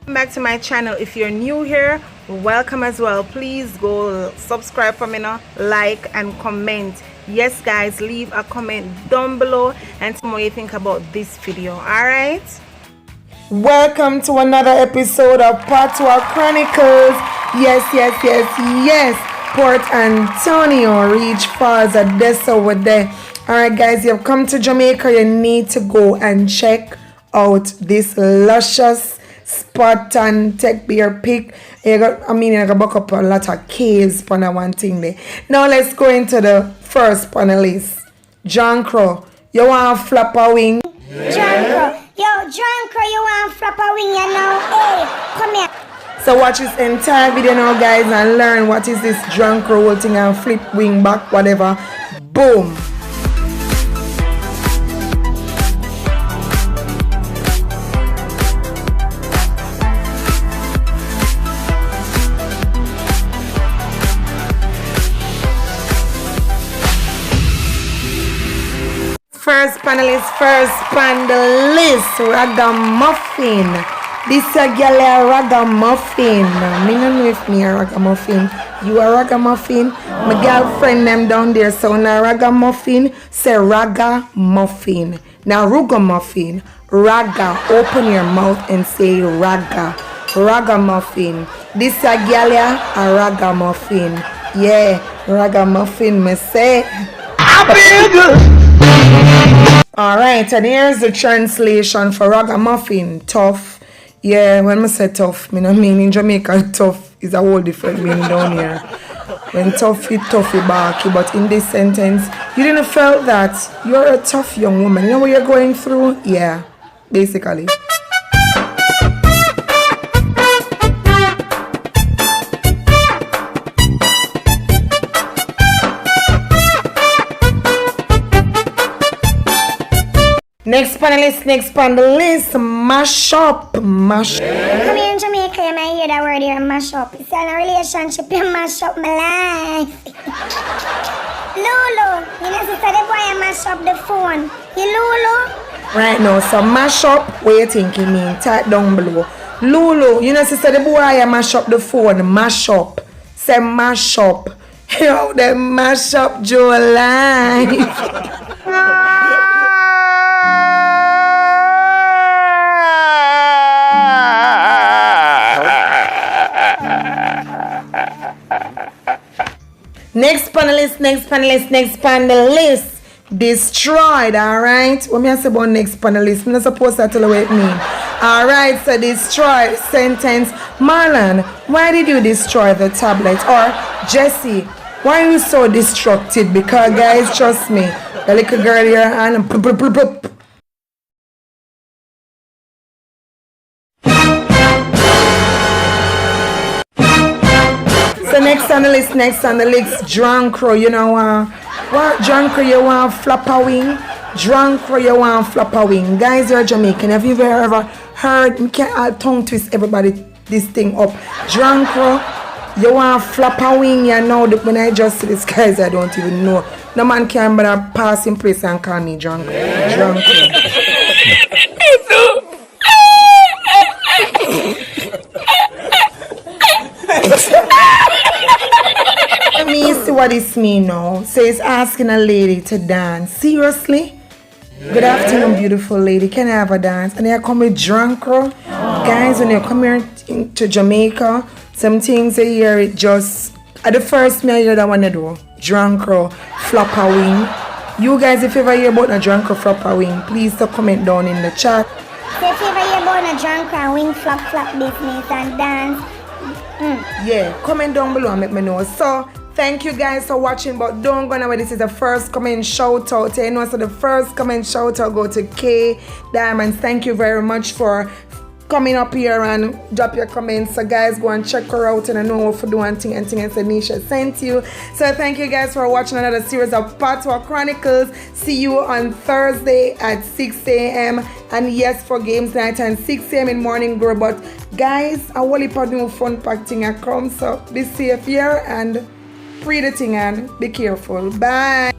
Back to my channel. If you're new here, welcome as well. Please go subscribe for me now, like and comment. Yes guys, leave a comment down below and tell me what you think about this video. Alright, welcome to another episode of Patois Chronicles. Yes, Port Antonio, Reach Falls, Odessa over there. Alright guys, you've come to Jamaica. You need to go and check out this luscious spot and take your pick. You got book up a lot of caves for that one thing there. Now let's go into the first panelist. John Crow, you want Flappawing? John Crow, you want Flappawing, you know? Hey, come here. So watch this entire video now guys and learn what is this drunk roll thing and flip wing back whatever. Boom. First panelist, Ragamuffin. This a girl a Ragamuffin. Me no know if me a Ragamuffin. You a Ragamuffin? My girlfriend them down there. So now Ragamuffin, say Ragamuffin. Now Ragamuffin. Raga. Open your mouth and say Raga. Ragamuffin. This a girl a Ragamuffin. Yeah, Ragamuffin me say. Alright, and here's the translation for Ragamuffin. Tough. Yeah, when I say tough, I mean in Jamaica tough is a whole different meaning down here. When tough it barky, but in this sentence, you didn't feel that you're a tough young woman. You know what you're going through? Yeah, basically. Next panelist, mash up. Come here in Jamaica, you might hear that word here, mash up. It's in a relationship, you mash up my life. Lulu, you know, sister, the boy you mash up the phone. You Lulu? Right now, so mash up, what you think you mean? Type down below. Lulu, you know, sister, the boy you mash up the phone, mash up. Say mash up. Yo, they mash up your life. Next panelist. Destroyed, alright? What me I say about next panelist? I'm not supposed to tell you what it means. Alright, so destroyed. Sentence. Marlon, why did you destroy the tablet? Or Jesse, why are you so destructive? Because guys, trust me, the little girl here and so next on the list, Drunk Crow, you know what? Drunk Crow, you want Flappawing? Drunk Crow, you want Flappawing? Guys, you're Jamaican. Have you ever heard? We can't tongue twist everybody this thing up. Drunk Crow, you want Flappawing? You know, when I just see these guys, I don't even know. No man can but pass in place and call me Drunk Crow. Drunk Crow. Let me see what this means now. So it's asking a lady to dance. Seriously? Good afternoon, beautiful lady. Can I have a dance? And they come with Drunk Crow. Guys, when you come here to Jamaica, some things they hear it just at the first me I hear that one to do. Drunk Crow, Flappawing. You guys, if you ever hear about a Drunk Crow, Flappawing, please comment down in the chat. So if you ever hear about a Drunk Crow, wing flap business and dance. Yeah, comment down below and let me know. So thank you guys for watching, but don't go nowhere. This is the first comment shout out. You know, so the first comment shout out go to K Diamonds. Thank you very much for coming up here and drop your comments. So guys, go and check her out and I know what to do and thing and Nisha sent you. So thank you guys for watching another series of Patois Chronicles. See you on Thursday at 6 a.m. and yes, for games night and 6 a.m. in morning grow. But guys, a whole heap of new fun pack thing I come. So be safe here and pre the thing and be careful. Bye.